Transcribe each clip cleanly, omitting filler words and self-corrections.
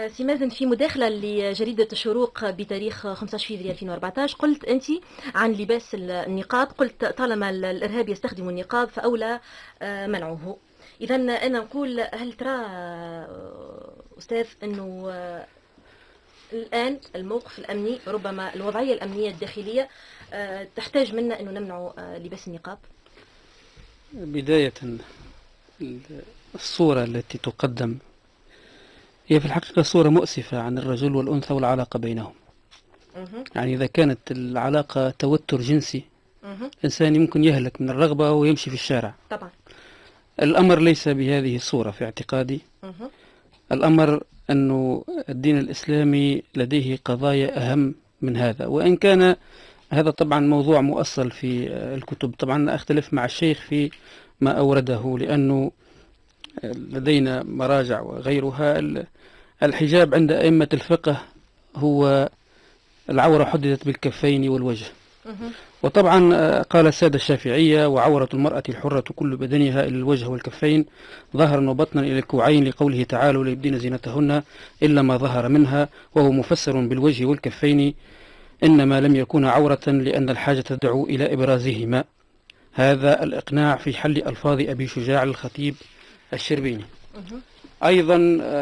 سي مازن، في مداخلة لجريدة الشروق بتاريخ 15 فبراير 2014 قلت أنت عن لباس النقاب، قلت طالما الإرهاب يستخدم النقاب فأولى منعه. إذا أنا نقول، هل ترى أستاذ أنه الآن الموقف الأمني، ربما الوضعية الأمنية الداخلية تحتاج منا أنه نمنع لباس النقاب؟ بداية، الصورة التي تقدم هي في الحقيقة صورة مؤسفة عن الرجل والأنثى والعلاقة بينهم. يعني إذا كانت العلاقة توتر جنسي، إنسان يمكن يهلك من الرغبة ويمشي في الشارع. طبعا الأمر ليس بهذه الصورة في اعتقادي. الأمر أنه الدين الإسلامي لديه قضايا أهم من هذا، وإن كان هذا طبعا موضوع مؤصل في الكتب. طبعا أختلف مع الشيخ في ما أورده، لأنه لدينا مراجع وغيرها. الحجاب عند أئمة الفقه هو العورة حددت بالكفين والوجه. وطبعا قال السادة الشافعية: وعورة المرأة الحرة كل بدنها إلى الوجه والكفين ظهرا وبطنا إلى الكوعين، لقوله تعالى: وليبدين زينتهن إلا ما ظهر منها، وهو مفسر بالوجه والكفين، إنما لم يكون عورة لأن الحاجة تدعو إلى إبرازهما. هذا الإقناع في حل ألفاظ أبي شجاع الخطيب الشربيني. أيضا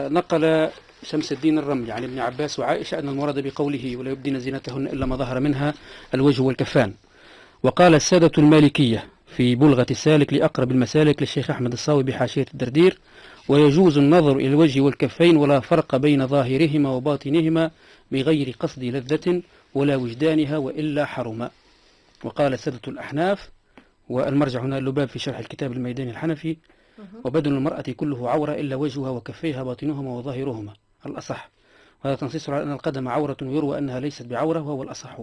نقل شمس الدين الرملي عن ابن عباس وعائشة أن المراد بقوله ولا يبدين زينتهن إلا ما ظهر منها الوجه والكفان. وقال السادة المالكية في بلغة السالك لأقرب المسالك للشيخ أحمد الصاوي بحاشية الدردير: ويجوز النظر إلى الوجه والكفين ولا فرق بين ظاهرهما وباطنهما بغير قصد لذة ولا وجدانها وإلا حرما. وقال السادة الأحناف، والمرجع هنا اللباب في شرح الكتاب الميداني الحنفي: وبدن المرأة كله عورة إلا وجهها وكفيها باطنهما وظاهرهما الأصح. وهذا تنصيص على أن القدم عورة، ويروى أنها ليست بعورة وهو الأصح.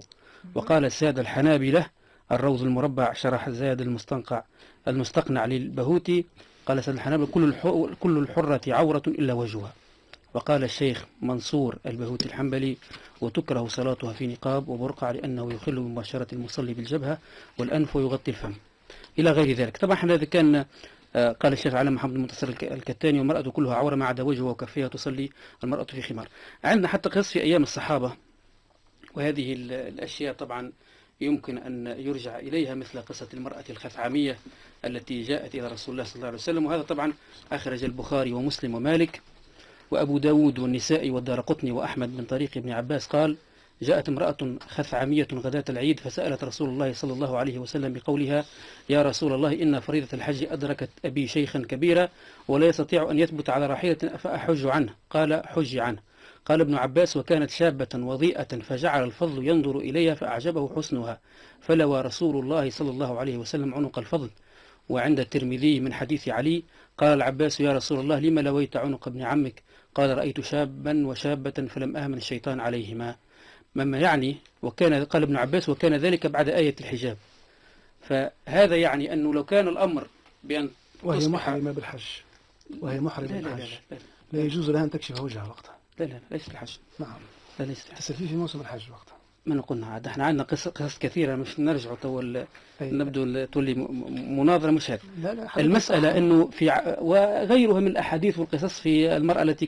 وقال السادة الحنابلة: الروض المربع شرح الزاد المستقنع للبهوتي، قال السادة الحنابلة: كل الحرة عورة إلا وجهها. وقال الشيخ منصور البهوتي الحنبلي: وتكره صلاتها في نقاب وبرقع لأنه يخل بمباشرة المصلي بالجبهة والأنف ويغطي الفم، إلى غير ذلك. طبعا هذا كان قال الشيخ علي محمد المنتصر الكتاني: والمرأة كلها عورة ما عدا وجهها وكفيها تصلي المرأة في خمار. عندنا حتى قصص في أيام الصحابة، وهذه الأشياء طبعا يمكن أن يرجع إليها، مثل قصة المرأة الخثعمية التي جاءت إلى رسول الله صلى الله عليه وسلم. وهذا طبعا أخرج البخاري ومسلم ومالك وأبو داود والنسائي والدارقطني وأحمد من طريق ابن عباس قال: جاءت امرأة خثعمية غداة العيد فسألت رسول الله صلى الله عليه وسلم بقولها: يا رسول الله، إن فريضة الحج أدركت أبي شيخا كبيرا ولا يستطيع أن يثبت على راحلة فأحج عنه. قال: حج عنه. قال ابن عباس: وكانت شابة وضيئة فجعل الفضل ينظر إليها فأعجبه حسنها فلوى رسول الله صلى الله عليه وسلم عنق الفضل. وعند الترمذي من حديث علي قال العباس: يا رسول الله، لم لويت عنق ابن عمك؟ قال: رأيت شابا وشابة فلم أهمن الشيطان عليهما. مما يعني، قال ابن عباس: وكان ذلك بعد آية الحجاب. فهذا يعني أنه لو كان الأمر بأن وهي محرمة بالحج، وهي محرمة بالحج، لا يجوز لها أن تكشف وجهها وقتها. لا ليس الحج. نعم، لا ليس الحج. تسفيه في موسم الحج وقتها. ما قلنا عاد احنا عندنا قصص كثيرة، مش نرجع نبدو تولي مناظرة، مش هذا. المسألة انه وغيرها من الاحاديث والقصص في المرأة التي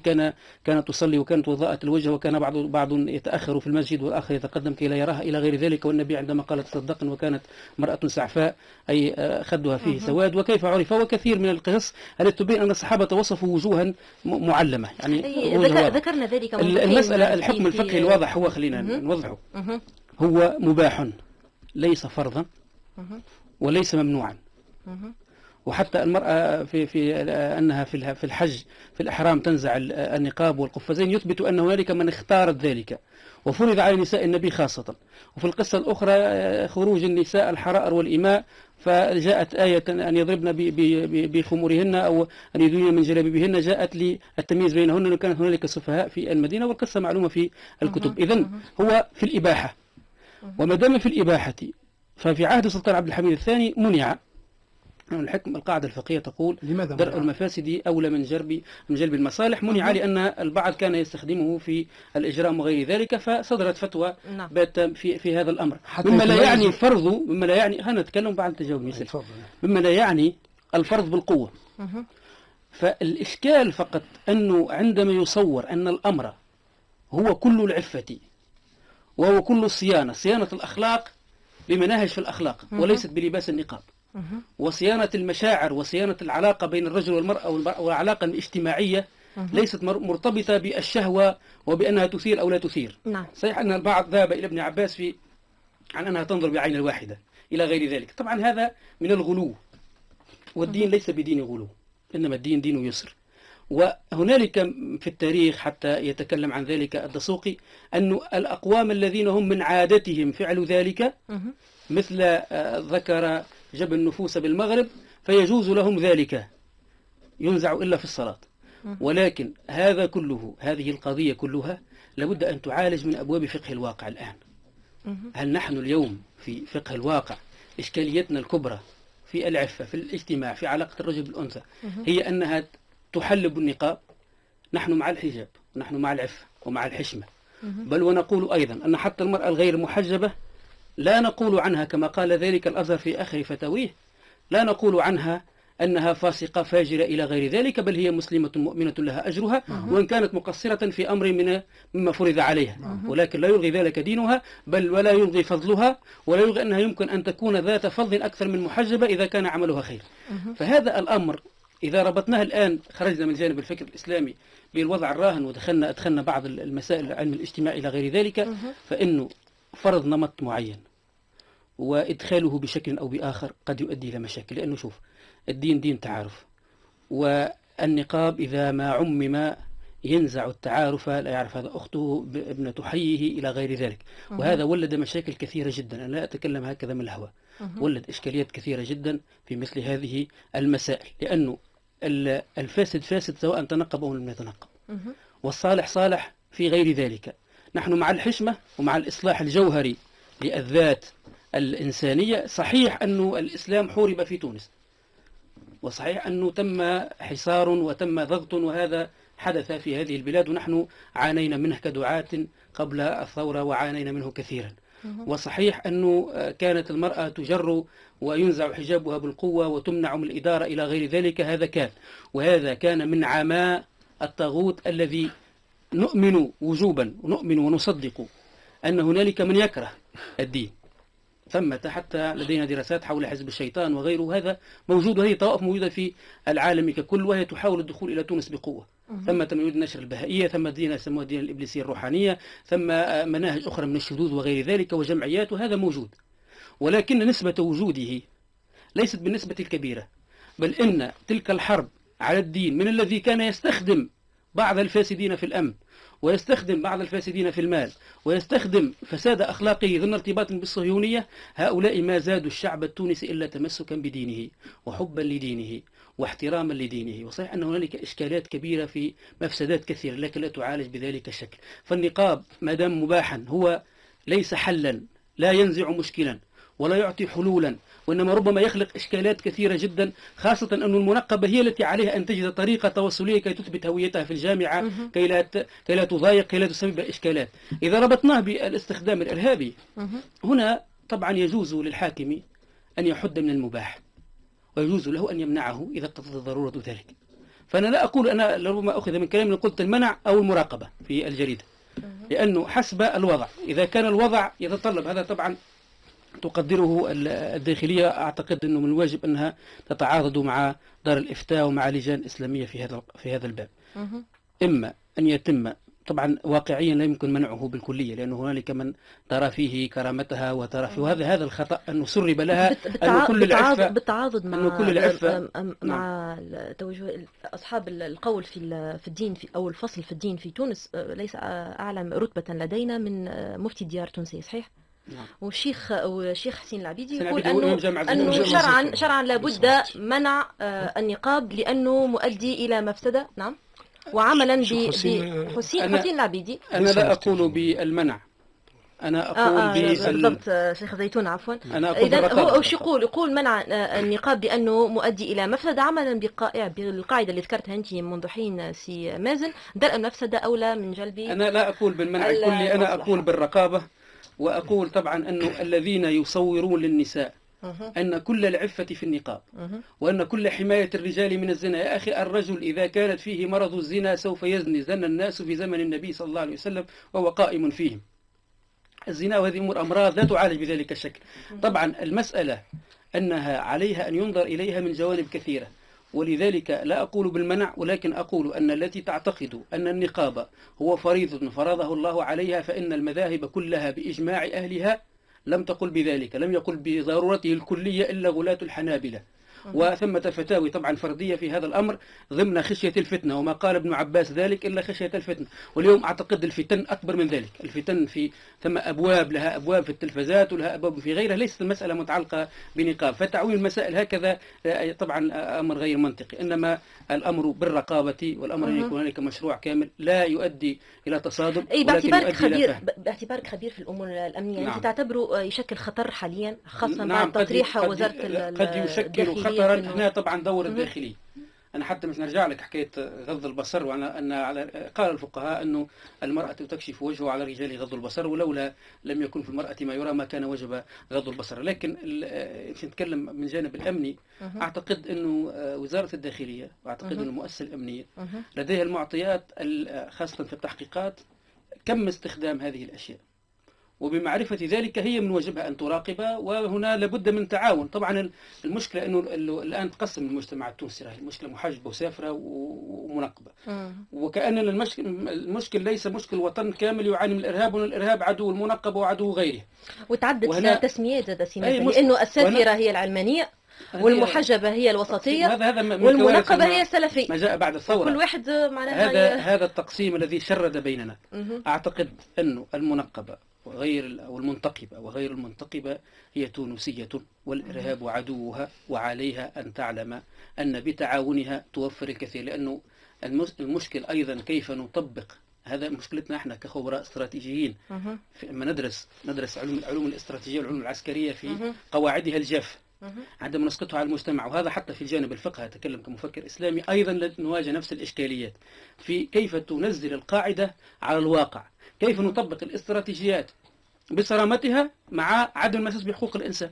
كانت تصلي وكانت وضاءت الوجه، وكان بعض يتأخر في المسجد والآخر يتقدم كي لا يراها إلى غير ذلك. والنبي عندما قال: تصدقن، وكانت امرأة سعفاء أي خدها فيه سواد، وكيف عرف. وكثير من القصص التي تبين أن الصحابة وصفوا وجوها معلمة. يعني ذكرنا ذلك. المسألة الحكم الفقهي الواضح هو، خلينا نوضحه، هو مباح ليس فرضا وليس ممنوعا. وحتى المرأة في أنها في الحج في الإحرام تنزع النقاب والقفازين يثبت أن هنالك من اختارت ذلك، وفرض على نساء النبي خاصة. وفي القصة الأخرى خروج النساء الحرائر والإماء، فجاءت آية أن يضربن بخمورهن أو أن يدنين من جلابيبهن، جاءت للتمييز بينهن، وكانت هنالك سفهاء في المدينة، والقصة معلومة في الكتب. إذن هو في الإباحة، وما دام في الإباحة ففي عهد السلطان عبد الحميد الثاني منع. الحكم القاعدة الفقهية تقول: درء المفاسد أولى من جلب المصالح. منع لأن البعض كان يستخدمه في الإجرام وغير ذلك، فصدرت فتوى في هذا الأمر. مما لا يعني فرض، مما لا يعني، هنا نتكلم بعد تجاوب مثل، مما لا يعني الفرض بالقوة. فالإشكال فقط أنه عندما يصور أن الأمر هو كل العفة وهو كل الصيانة، صيانة الأخلاق بمناهج في الأخلاق وليست بلباس النقاب، وصيانة المشاعر وصيانة العلاقة بين الرجل والمرأة والعلاقة الاجتماعية ليست مرتبطة بالشهوة وبأنها تثير أو لا تثير. نعم. صحيح أن البعض ذهب إلى ابن عباس في عن أنها تنظر بعين الواحدة إلى غير ذلك. طبعا هذا من الغلو، والدين ليس بدين غلو، إنما الدين دين يسر. وهنالك في التاريخ حتى يتكلم عن ذلك الدسوقي أن الأقوام الذين هم من عادتهم فعل ذلك، مثل ذكر جبل النفوس بالمغرب فيجوز لهم ذلك، ينزع إلا في الصلاة. ولكن هذا كله، هذه القضية كلها لابد أن تعالج من أبواب فقه الواقع الآن. هل نحن اليوم في فقه الواقع إشكاليتنا الكبرى في العفة، في الاجتماع، في علاقة الرجل بالأنثى، هي أنها تحلب النقاب؟ نحن مع الحجاب، ونحن مع العفة ومع الحشمة، بل ونقول أيضا أن حتى المرأة الغير محجبة لا نقول عنها كما قال ذلك الأزهر في آخر فتاويه، لا نقول عنها أنها فاسقة فاجرة إلى غير ذلك، بل هي مسلمة مؤمنة لها أجرها وإن كانت مقصرة في أمر مما فرض عليها، ولكن لا يلغي ذلك دينها، بل ولا يلغي فضلها، ولا يلغي أنها يمكن أن تكون ذات فضل أكثر من محجبة إذا كان عملها خير. فهذا الأمر إذا ربطناه الآن، خرجنا من جانب الفكر الإسلامي بالوضع الراهن ودخلنا بعض المسائل علم الاجتماع إلى غير ذلك، فإنه فرض نمط معين وإدخاله بشكل أو بآخر قد يؤدي إلى مشاكل. لأنه شوف، الدين دين تعارف، والنقاب إذا ما عمم ينزع التعارف، لا يعرف هذا أخته ابنة حيه إلى غير ذلك. وهذا ولد مشاكل كثيرة جدا، أنا لا أتكلم هكذا من الهوى، ولد إشكاليات كثيرة جدا في مثل هذه المسائل، لأنه الفاسد فاسد سواء تنقب أو لم يتنقب، والصالح صالح في غير ذلك. نحن مع الحشمة ومع الإصلاح الجوهري للذات الإنسانية. صحيح أنه الإسلام حورب في تونس، وصحيح أنه تم حصار وتم ضغط، وهذا حدث في هذه البلاد ونحن عانينا منه كدعاة قبل الثورة وعانينا منه كثيرا. وصحيح أنه كانت المرأة تجر وينزع حجابها بالقوة وتمنع من الإدارة إلى غير ذلك، هذا كان، وهذا كان من عماء الطاغوت الذي نؤمن وجوبا ونؤمن ونصدق أن هنالك من يكره الدين. ثمة حتى لدينا دراسات حول حزب الشيطان وغيره، هذا موجود، وهذه طوائف موجودة في العالم ككل، وهي تحاول الدخول إلى تونس بقوة. ثمة من يريد نشر البهائية، ثم دين يسموها الدين الإبليسية الروحانية، ثم مناهج أخرى من الشذوذ وغير ذلك وجمعيات، وهذا موجود، ولكن نسبة وجوده ليست بالنسبة الكبيرة، بل إن تلك الحرب على الدين من الذي كان يستخدم بعض الفاسدين في الأمن، ويستخدم بعض الفاسدين في المال، ويستخدم فساد أخلاقه ضمن ارتباط بالصهيونية، هؤلاء ما زادوا الشعب التونسي إلا تمسكا بدينه وحبا لدينه واحتراما لدينه. وصحيح أن هنالك إشكالات كبيرة في مفسدات كثيرة، لكن لا تعالج بذلك الشكل. فالنقاب ما دام مباحا هو ليس حلا، لا ينزع مشكلا ولا يعطي حلولا، وإنما ربما يخلق إشكالات كثيرة جدا، خاصة أن المنقبة هي التي عليها أن تجد طريقة توصلية كي تثبت هويتها في الجامعة، كي لا تضايق، كي لا تسبب إشكالات. إذا ربطناه بالاستخدام الإرهابي، هنا طبعا يجوز للحاكم أن يحد من المباح، ويجوز له أن يمنعه إذا اقتضت ضرورة ذلك. فأنا لا أقول، أنا لربما أخذ من كلامي قلت المنع أو المراقبة في الجريدة، لأنه حسب الوضع، إذا كان الوضع يتطلب هذا طبعا تقدره الداخلية، أعتقد أنه من الواجب أنها تتعاضد مع دار الإفتاء ومع لجان إسلامية في هذا الباب. إما أن يتم، طبعا واقعيا لا يمكن منعه بالكلية، لأنه هنالك من ترى فيه كرامتها وترى فيه، وهذا الخطأ أنه سرب لها أن كل العفة بالتعاضد مع توجه أصحاب القول في الدين أو الفصل في الدين في تونس، ليس أعلى رتبة لدينا من مفتي ديار تونسية، صحيح؟ نعم. والشيخ حسين العبيدي يقول أنه شرعا لابد منع النقاب لأنه مؤدي إلى مفسدة. نعم. وعملا حسين العبيدي. أنا لا أقول بالمنع، أنا أقول بالضبط شيخ زيتون، عفوا. إذا هو يقول منع النقاب بأنه مؤدي إلى مفسدة، عملا بالقاعدة اللي ذكرتها أنت منذ حين سي مازن، درء المفسدة أولى من جلب. أنا لا أقول بالمنع الكلي، أنا أقول بالرقابة، وأقول طبعا أنه الذين يصورون للنساء أن كل العفة في النقاب، وأن كل حماية الرجال من الزنا. يا أخي الرجل إذا كانت فيه مرض الزنا سوف يزني، زنى الناس في زمن النبي صلى الله عليه وسلم وهو قائم فيهم. الزنا وهذه أمراض لا تعالج بذلك الشكل. طبعا المسألة أنها عليها أن ينظر إليها من جوانب كثيرة، ولذلك لا أقول بالمنع، ولكن أقول أن التي تعتقد أن النقاب هو فريضة فرضه الله عليها، فإن المذاهب كلها بإجماع أهلها لم تقل بذلك، لم يقل بضرورته الكلية إلا غلاة الحنابلة. وثمة فتاوي طبعا فردية في هذا الأمر ضمن خشية الفتنة، وما قال ابن عباس ذلك إلا خشية الفتنة. واليوم أعتقد الفتن أكبر من ذلك، الفتن في ثم أبواب، لها أبواب في التلفزات ولها أبواب في غيرها، ليست المسألة متعلقة بنقاب. فتعويل المسائل هكذا طبعا أمر غير منطقي، إنما الأمر بالرقابة، والأمر أن يكون هناك مشروع كامل لا يؤدي إلى تصادم. أي باعتبارك خبير في الأمور الأمنية، نعم. أنت تعتبره يشكل خطر حاليا، خاصة نعم. بعد تصريح وزارة قد يشكل خطرا. هنا طبعا دور الداخلي. أنا حتى مش نرجع لك حكاية غض البصر، وأنا قال الفقهاء أنه المرأة تكشف وجهه على الرجال غض البصر، ولولا لم يكن في المرأة ما يرى ما كان وجب غض البصر. لكن نتكلم من جانب الأمني، أعتقد أنه وزارة الداخلية، وأعتقد أن المؤسسة الأمنية لديها المعطيات خاصة في التحقيقات كم استخدام هذه الأشياء، وبمعرفة ذلك هي من واجبها أن تراقب، وهنا لابد من تعاون. طبعا المشكلة أنه الآن تقسم المجتمع التونسي، المشكلة محجبة وسافرة ومنقبة، وكأن المشكل ليس مشكل وطن كامل يعاني من الإرهاب، وأن الإرهاب عدو المنقب وعدو غيره. وتعدد تسميات زاد سيما، لأنه السافرة هي العلمانية، والمحجبة هي الوسطية، والمنقبة هي السلفية، ما جاء بعد الثورة. كل واحد معناها هذا التقسيم الذي شرد بيننا. أعتقد أنه المنقبة أو المنتقبة وغير المنتقبة هي تونسية، والإرهاب عدوها، وعليها أن تعلم أن بتعاونها توفر الكثير. لأنه المشكل أيضا كيف نطبق، هذا مشكلتنا احنا كخبراء استراتيجيين. لما ندرس العلوم الاستراتيجية والعلوم العسكرية في قواعدها الجافة، عندما نسقطها على المجتمع، وهذا حتى في جانب الفقه، أتكلم كمفكر إسلامي أيضا نواجه نفس الإشكاليات في كيف تنزل القاعدة على الواقع، كيف نطبق الاستراتيجيات بصرامتها مع عدم المساس بحقوق الإنسان،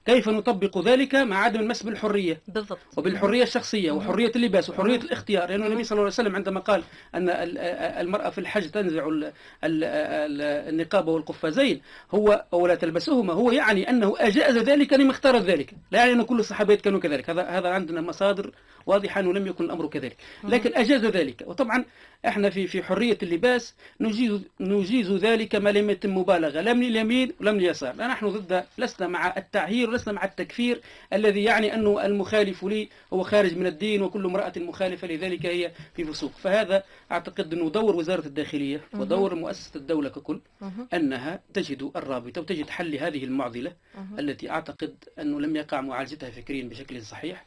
كيف نطبق ذلك مع عدم المس بالحرية بالضبط، وبالحرية الشخصية وحرية اللباس وحرية الاختيار. لأن النبي صلى الله عليه وسلم عندما قال أن المرأة في الحج تنزع النقاب والقفازين ولا تلبسهما، هو يعني أنه أجاز ذلك لما اختارت ذلك، لا يعني أن كل الصحابيات كانوا كذلك، هذا عندنا مصادر واضحة أنه لم يكن الأمر كذلك، لكن أجاز ذلك. وطبعا احنا في حرية اللباس نجيز ذلك ما لم يتم مبالغة، لا من اليمين ولا من اليسار. نحن ضد، لسنا مع التعهير ولسنا مع التكفير الذي يعني أنه المخالف لي هو خارج من الدين، وكل امرأة مخالفة لذلك هي في فسوق. فهذا أعتقد أنه دور وزارة الداخلية ودور مؤسسة الدولة ككل أنها تجد الرابطة وتجد حل هذه المعضلة التي أعتقد أنه لم يقع معالجتها فكريا بشكل صحيح،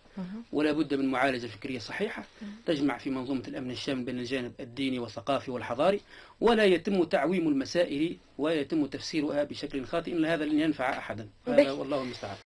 ولا بد من معالجة فكرية صحيحة تجمع في منظومة الأمن الشامل بين الجانب الديني والثقافي والحضاري، ولا يتم تعويم المسائل ويتم تفسيرها بشكل خاطئ، إن هذا لن ينفع أحدا. هذا والله المستعان.